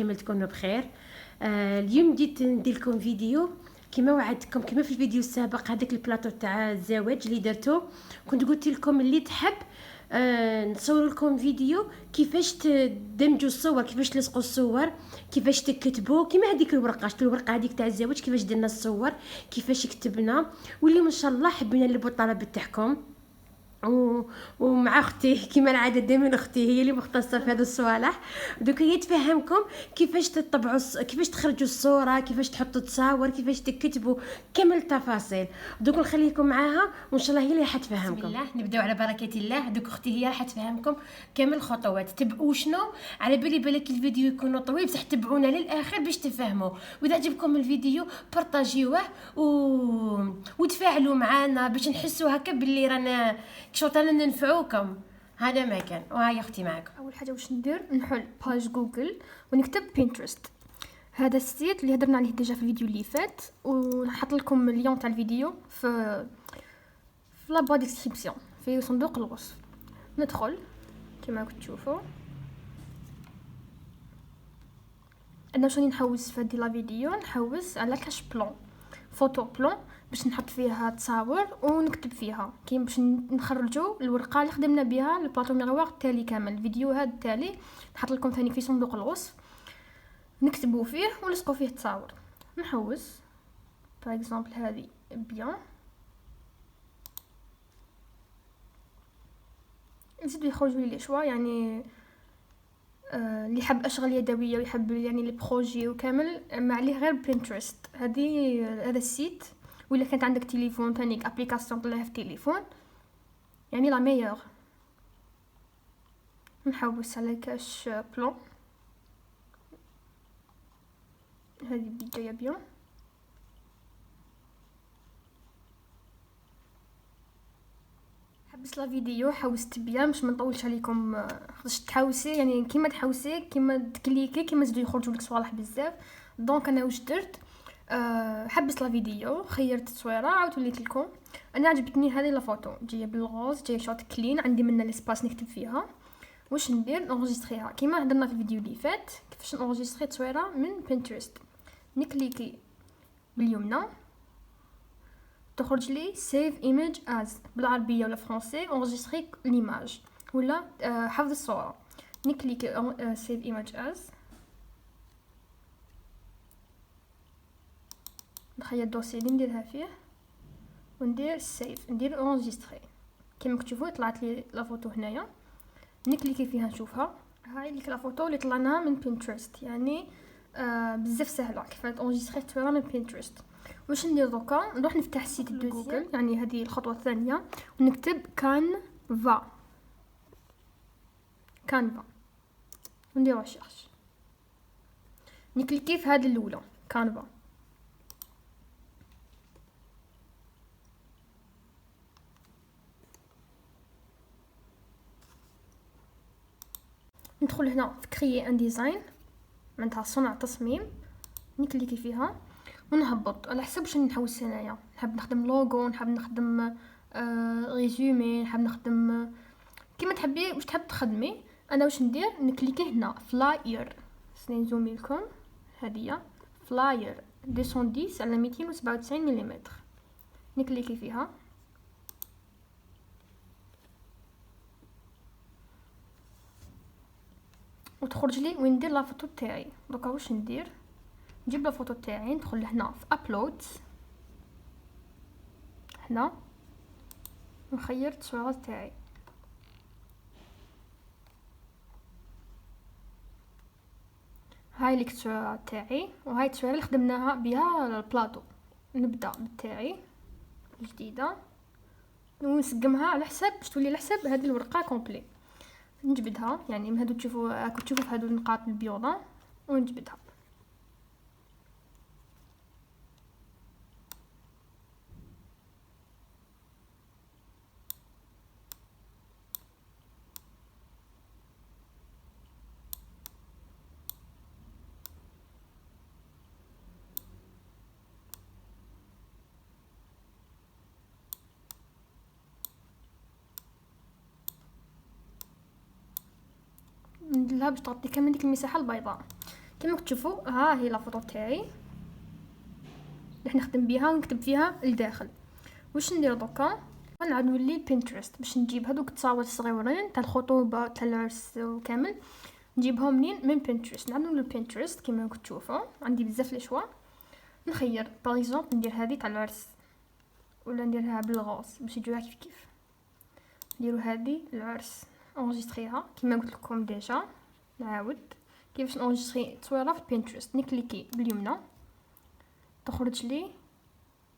كامل تكونوا بخير. اليوم بديت ندير لكم فيديو كما وعدتكم، كما في الفيديو السابق هذاك البلاطو تاع الزواج اللي درتو. كنت قلت لكم اللي تحب نصور لكم فيديو كيفاش تدمجوا الصور، كيفاش تلصقوا الصور، كيفاش تكتبوا كيما هذيك الورقه هذيك تاع الزواج، كيفاش درنا الصور، كيفاش كتبنا. واليوم ان شاء الله حبينا نلبوا الطلب تاعكم ومع اختي كما العاده دائما اختي هي اللي مختصه في هذا الصوالح. دوك هي تفهمكم كيفاش تطبعوا كيفاش تخرجوا الصوره، كيفاش تحطوا تصاور، كيفاش تكتبوا كامل التفاصيل. دوك نخليكم معاها وان شاء الله هي اللي حتفهمكم. بسم الله نبداو على بركه الله. دوك اختي هي راح تفهمكم كامل الخطوات. تبعوا شنو على بالك الفيديو يكون طويل بصح تبعونا للاخر باش تفهموا. واذا عجبكم الفيديو بارطاجيوه وتفاعلوا معنا باش نحسوا هكا باللي رانا كشوطنا ننفعوكم. هذا ما كان. وهاي اختي معكم. اول حاجه واش ندير نحل باج جوجل ونكتب بينترست. هذا السيت اللي هضرنا عليه ديجا في الفيديو اللي فات، ونحط لكم اللين تاع الفيديو في لا با ديسكريبسيون في صندوق الوصف. ندخل كما راكم تشوفوا انا شنو نحوس في هذه لا فيديو. نحوس على كاش بلان، فوتو بلان باش نحط فيها تصاور ونكتب فيها كيما باش نخرجوا الورقه اللي خدمنا بها البلاطو ميغوار التالي كامل. الفيديو هذا التالي نحط لكم ثاني في صندوق الوصف، نكتبوا فيه ونلصقوا فيه تصاور. نحوس باغ اكزومبل هذه بيان، نزيد يخرجوا لي شوا يعني اللي حب اشغال يدويه ويحب يعني لي بروجي وكامل ما عليه غير بينترست. هذا السيت. ولا كانت عندك تليفون ثاني ابليكاسيون طلعها في التليفون يعني لا ميور. نحوس على كاش بلان هذه جايه بيان. حبس لا فيديو حوست بيان باش ما نطولش عليكم. خاصك تحوسي يعني كيما تحوسي كيما تكليكي كيما زيدوا يخرجوا لك صوالح بزاف. دونك انا واش درت حبس لا فيديو، خيرت التصويره عاود وليت لكم. انا عجبتني هذه لا فوتو جايه بالغوز، جايه شوت كلين، عندي منها ليسباس نكتب فيها. واش ندير نونجستريها كيما هضرنا في الفيديو اللي فات كيفاش نونجستري تصويره من بنترست. نكليكي باليمنى تخرج لي سيف ايميج از بالعربيه ولا فرونسي انجستري ليماج ولا حفظ الصوره. نكليكي سيف ايميج از، نخيط الدوسي اللي نديرها فيه وندير سيف، ندير انجستري كيما تشوفوا طلعت لي لا فوتو هنايا. نكليكي فيها نشوفها. هاي ليك لا فوتو اللي طلعناها من بينترست يعني بزاف سهله كيفاش انجستري تصويره من بينترست. واش ندير دوكا نروح نفتح سيت جوجل يعني هذه الخطوه الثانيه ونكتب كانفا وندير ريشيرش. نكليكي في هذه الاولى كانفا. ندخل هنا في كريي ان ديزاين معناتها صنع تصميم. نكليكي فيها ونهبط على حسب واش نحوس هنايا. نحب نخدم لوغو، نحب نخدم ريزومي، نحب نخدم كيما تحبي واش تحب تخدمي. انا واش ندير نكليكي هنا فلاير، نزومي لكم هذه فلاير 210 على 297 ملم. نكليكي فيها وتخرج لي وين ندير لا فوتو تاعي. دوكا واش ندير نجيب لا فوتو تاعي ندخل هنا في ابلود هنا نخير التصويره تاعي. هاي ليك التصويره تاعي وهاي التصويره اللي خدمناها بها البلاطو. نبدا بالتاعي الجديده ونسقمها على حسب باش تولي على حسب هذه الورقه كومبلي. نجبدها يعني من هادو تشوفوا في هادو النقاط البيضاء ونجبدها. نديرها باش تغطي كامل ديك المساحه البيضاء. كما تشوفوا ها هي لا فوتو تاعي راح نخدم بها ونكتب فيها الداخل. واش ندير دوكا؟ غنعاود نولي بينترست باش نجيب هذوك التصاور الصغيورين تاع الخطوبه تاع العرس وكامل، نجيبهم منين؟ من بينترست. نعاود نولي بينترست كما راكم تشوفوا عندي بزاف لي شوا. نخير باغ اكزومبل ندير هذه تاع العرس ولا نديرها بالغوص باش يجوها كيف كيف. نديرو هذه العرس انجستريها كما قلت لكم ديجا. نعاود كيفاش نونجستري تصويره في بينترست، نكليكي باليمنى تخرج لي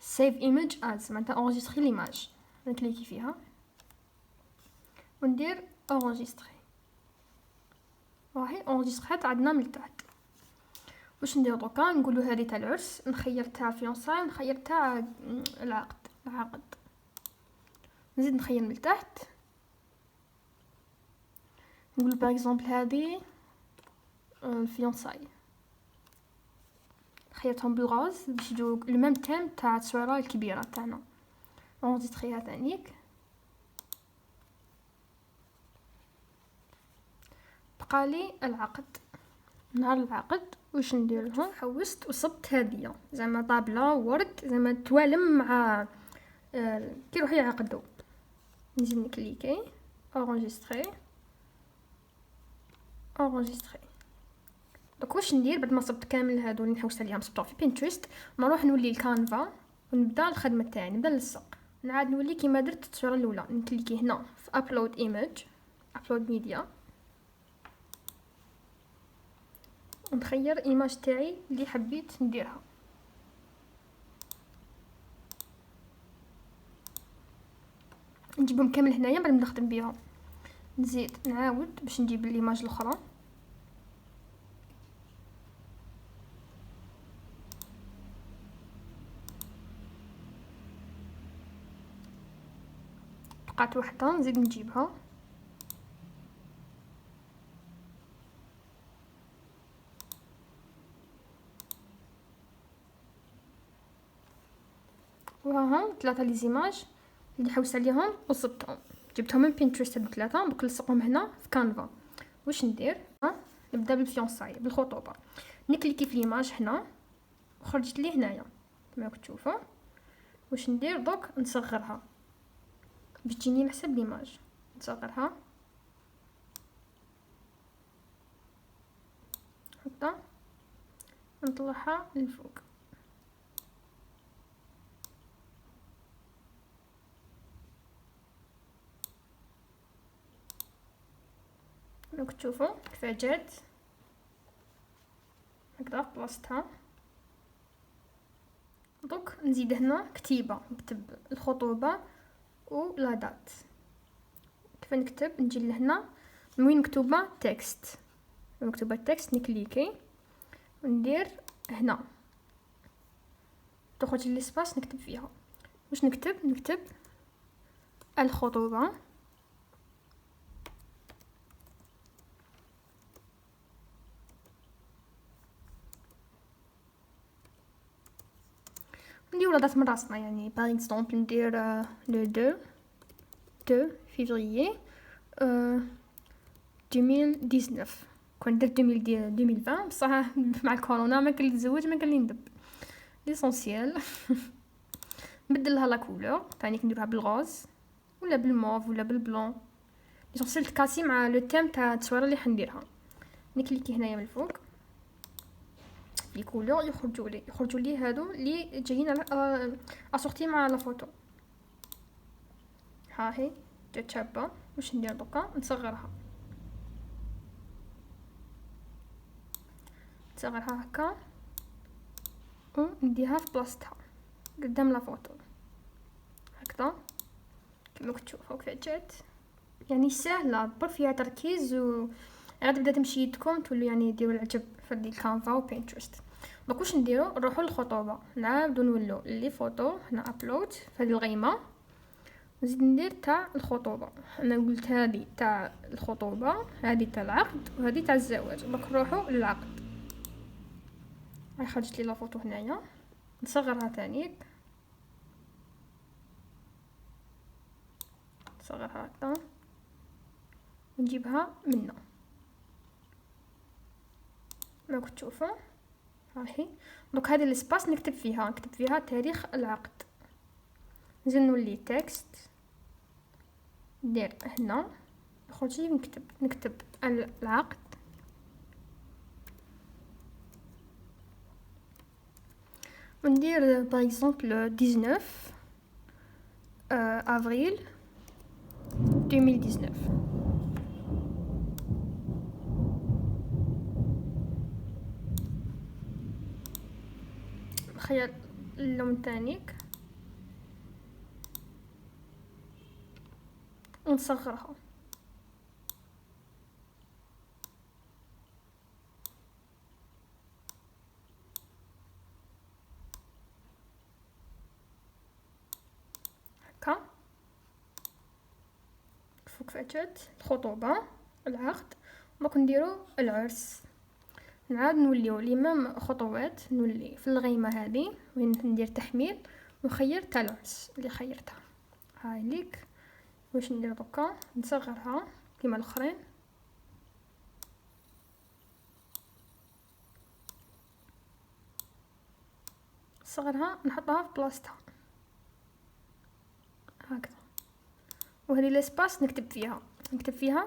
سيف ايمج از معناتها انجستري ليماج، نكليكي فيها وندير انجستري. راهي انجسترات عندنا من تحت. واش ندير دوكا؟ نقولوا هذه تاع العرس، نخير تاع فيونساي، نخير تاع العقد نزيد نخير من تحت. نقول باغ اكزومبل هذه الفيونساي، خيرتهم بالغاز باش يجو لو ميم تيم تاع التصويره الكبيره تاعنا. اونجستريها ثانيك. بقالي العقد. نهار العقد واش ندير لهم؟ حوست وصبت هديه زعما طابله ورد زعما توالم مع كي يروحوا يعقدوا. نزيد نكليكي انجستري. دونك واش ندير بعد ما صبت كامل هادو اللي نحوست عليهم صبتهم في بينترست، نروح نولي الكانفا ونبدا الخدمه تاعي، نبدا نلصق. نعاد نولي كيما درت الصوره الاولى، نكليكي هنا في ابلود ايمج، ابلود ميديا، ونخير ايماج تاعي اللي حبيت نديرها. نجيبهم كامل هنايا بعد نخدم بيهم. نزيد نعاود باش نجيب الايماج الاخرى. بقات وحده نزيد نجيبها. وها 3 لي زيماج اللي حوست عليهم وصبتهم، جبتهم من بينترست هاد 3 دوك نلصقهم هنا في كانفا. واش ندير؟ نبدا بالفيونساي بالخطوبه، نكليكي في ليماج هنا وخرجت لي هنايا كما راكم تشوفوا. واش ندير دوك؟ نصغرها باش تجيني على حسب ليماج. نصغرها هكا نطلعها للفوق. راكم تشوفوا كيف جات هكذا بلاصتها. دوك نزيد هنا كتيبه، نكتب الخطوبه ولا دات. كيف نكتب؟ نجي لهنا وين مكتوبه تكست، مكتوبه تكست نكليكي وندير هنا تخرج لي سباس نكتب فيها. واش نكتب الخطوبه ندير ولادات من راسنا، يعني باغ اكزومبل ندير لو 2 فيفريي 2019. كون درت 2020 بصح مع الكورونا ما كان نتزوج ما كان لي ندب ليسونسيال. نبدل لها لا كولور ثاني نديرها بالغوز ولا بالموف ولا بالبلون. ليسونسيال تكاسي مع لو تيم تاع التصويره اللي حنديرها. نكليكي هنايا من الفوق لي كولور يخرجوا لي هادو اللي جايين على اسورتي مع لا فوتو. ها هي جات شابه. واش ندير دوكا؟ نصغرها هكا ونديها في بلاصتها قدام لا فوتو هكذا كما كتشوفوا كيف جات. يعني سهله بر فيها تركيز غادي تبدا تمشي يدكم تولوا يعني ديروا العجب في هذه الكانفا وبينترست. دونك واش نديروا؟ نروحوا للخطوبه، نعاودو نولوا لي فوتو هنا ابلود في هذه الغيمه، نزيد ندير تاع الخطوبه. انا قلت هذه تاع الخطوبه، هذه تاع العقد، وهذه تاع الزواج. دونك نروحوا للعقد. هاي خرجت لي لا فوتو هنايا، نصغرها ثاني، نصغرها هكذا ونجيبها منا. راكم تشوفوا راهي. دونك هذه الاسباس نكتب فيها تاريخ العقد. نزيد نولي تكست، ندير هنا يخرج لي نكتب العقد، وندير باغ اكزومبل 19 افريل 2019. نخير اللون تانيك ونصغرها. هكا فوق فاتت الخطوبة العقد. دوك نديرو العرس. نعاود نوليو لي ميم خطوات، نولي في الغيمه هذه وين ندير تحميل ونخير تاع العرس اللي خيرتها. هاي ليك واش ندير دوكا، نصغرها كيما الاخرين، نصغرها نحطها في بلاصتها هكذا. وهذه الاسباس نكتب فيها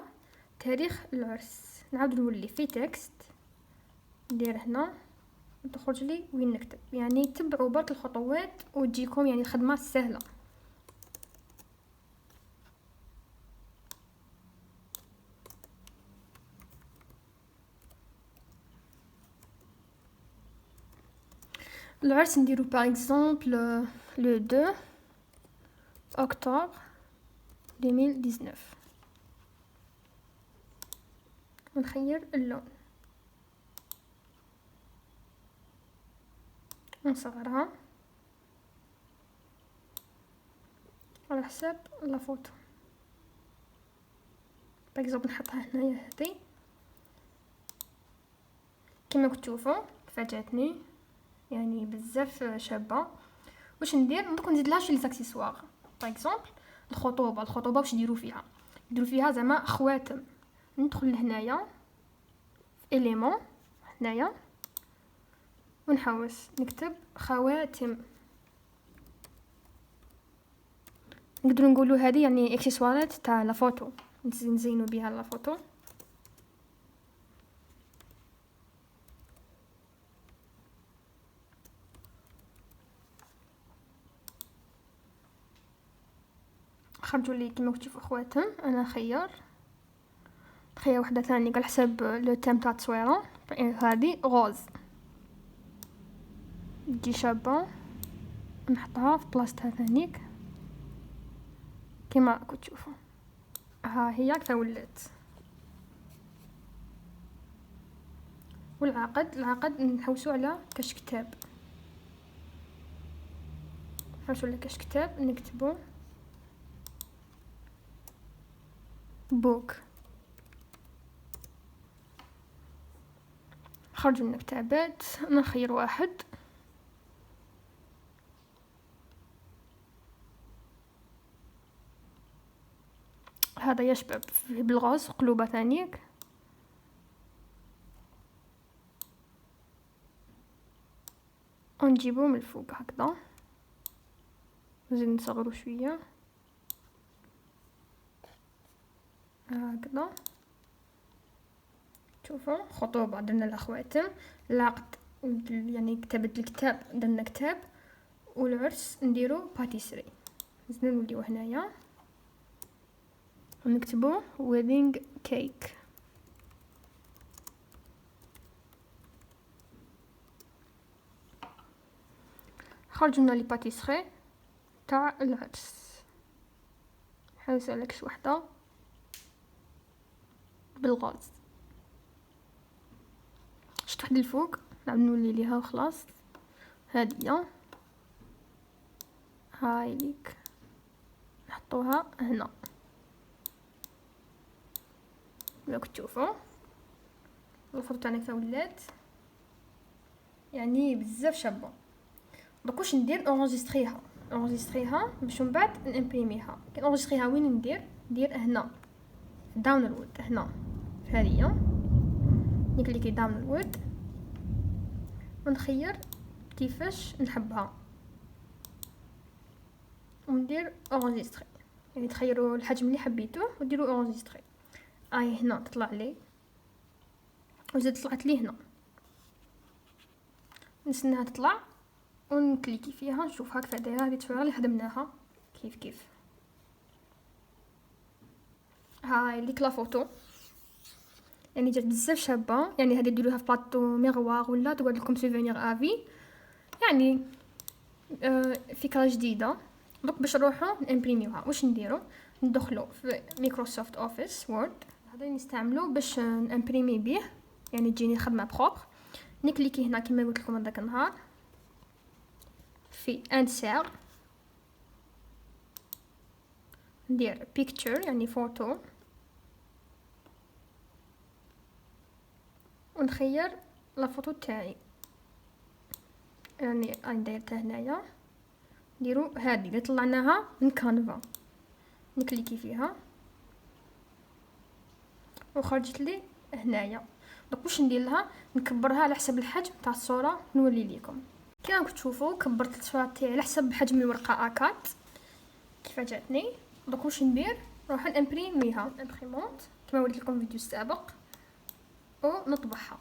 تاريخ العرس. نعاود نولي في تكست، ندير هنا تخرج لي وين نكتب. يعني تبعوا برك الخطوات وتجيكم يعني الخدمه سهله. العرس نديرو باغ اكزومبل لو 2 اكتوبر 2019. ونخير اللون ونصغرها على حساب لا فوتو. باغ اكزومبل نحطها هنايا هذه كما كتشوفوا فاجاتني يعني بزاف شابه. واش ندير دوك نزيد لها شي ليزاكسيسوار. باغ اكزومبل الخطوبه واش نديرو فيها زعما خواتم. ندخل هنايا في اليمون هنايا ونحوس نكتب خواتم. نقدروا نقولوا هذه يعني اكسسوارات تاع لا فوتو، نزينوا بها لا فوتو. خرجوا لي كيما كتشوفوا خواتم. انا خير واحده ثانيه على حسب لو تيم تاع التصويره. هذه غوز تجي شابه، نحطها في بلاصتها ثانيك كما كتشوفوا. ها هي كيف ولات. والعقد نحوسوا على كاش كتاب، نكتبوا بوك. خرجوا لنا كتابات، نخير واحد هذا يا شباب بالغاز قلوبه ثانيك. ونجيبو من الفوق هكذا، نزيد نصغرو شويه هكذا. شوفوا خطوبه درنا الاخواتم، العقد يعني كتابه الكتاب درنا كتاب، والعرس نديرو باتيسري. نزيد نوليو هنايا ونكتبو ويدينغ كيك. خرجنا لي باتيسري تاع العرس. نحوس على كش وحده بالغاز. شفت وحده الفوق نعاود نولي ليها وخلاص. هاديه هاي ليك نحطوها هنا كما كتشوفوا. الفرو تاعنا كيف ولات يعني بزاف شابه. دوك واش ندير اونجستريها باش من بعد نامبريميها. كي اونجستريها وين ندير هنا داونلود، هنا في هذه نكليكي داونلود ونخير كيفاش نحبها وندير اونجستري، يعني تخيروا الحجم اللي حبيتوه وديروا اونجستري. هنا تطلع لي وزاد طلعت لي هنا، نستناها تطلع ونكليكي فيها نشوف هكذا دايره هذه التصويره اللي خدمناها كيف هاي ليك لا فوتو، يعني جات بزاف شابه. يعني هذه ديروها في بلاطو ميغوار ولا تقعد لكم سوفينير افي، يعني فكره جديده. دوك باش نروحو نامبريميوها واش نديرو؟ ندخلو في مايكروسوفت اوفيس وورد، هذا اللي نستعملو باش نامبريمي به، يعني تجيني الخدمه بروبر. نكليكي هنا كما قلت لكم هذاك النهار في انسير، ندير بيكتشر يعني فوتو، ونخير لا فوتو تاعي، يعني راني دايرتها هنايا. نديرو هذه اللي طلعناها من كانفا، نكليكي فيها وخرجت لي هنايا. دونك واش ندير لها؟ نكبرها على حسب الحجم تاع الصوره نولي لكم. كما راكم تشوفوا كبرت الصوره تاعي على حسب حجم الورقه A4 كيف جاتني. دونك واش ندير؟ نروح نامبريميها امبريمونت كما وريت لكم في الفيديو السابق ونطبعها.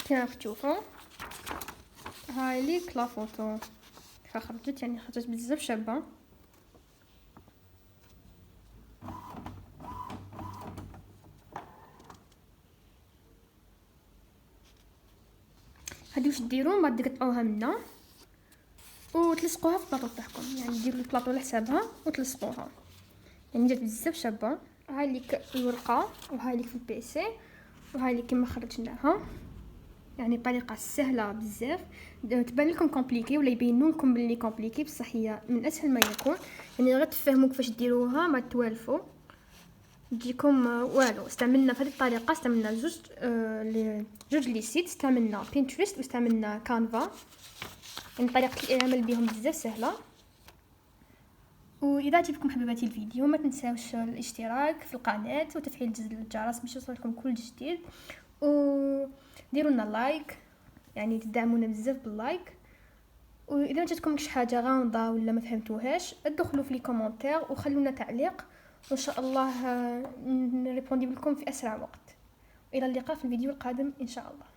كما تشوفوا هاي ليك لا فوتو خرجت، يعني خرجت بزاف شابه. هادي واش ديروا؟ ما تقطعوها منا وتلصقوها في البلاطو تاعكم، يعني ديروا البلاطو على حسابها وتلصقوها، يعني جات بزاف شابه. هاي ليك الورقه وهاي ليك في البيسي وهاي ليك كما خرجناها، يعني طريقه سهله بزاف. تبان لكم كومبليكي ولا يبينوا لكم بلي كومبليكي، بصح هي من اسهل ما يكون، يعني غير تفهموا كيفاش ديروها ما توالفوا تجيكم والو. استعملنا في هذه الطريقه استعملنا جوج لي سيت، استعملنا بينترست واستعملنا كانفا، يعني طريقه العمل بهم بزاف سهله. واذا عجبكم حبيباتي الفيديو ما تنساوش الاشتراك في القناه وتفعيل زر الجرس باش يوصلكم كل جديد، وديروا لنا لايك يعني تدعمونا بزاف باللايك. واذا ما جاتكم شي حاجه غامضه ولا ما فهمتوهاش ادخلوا في لي كومونتير وخلونا تعليق، وان شاء الله نريبوندي لكم في اسرع وقت. والى اللقاء في الفيديو القادم ان شاء الله.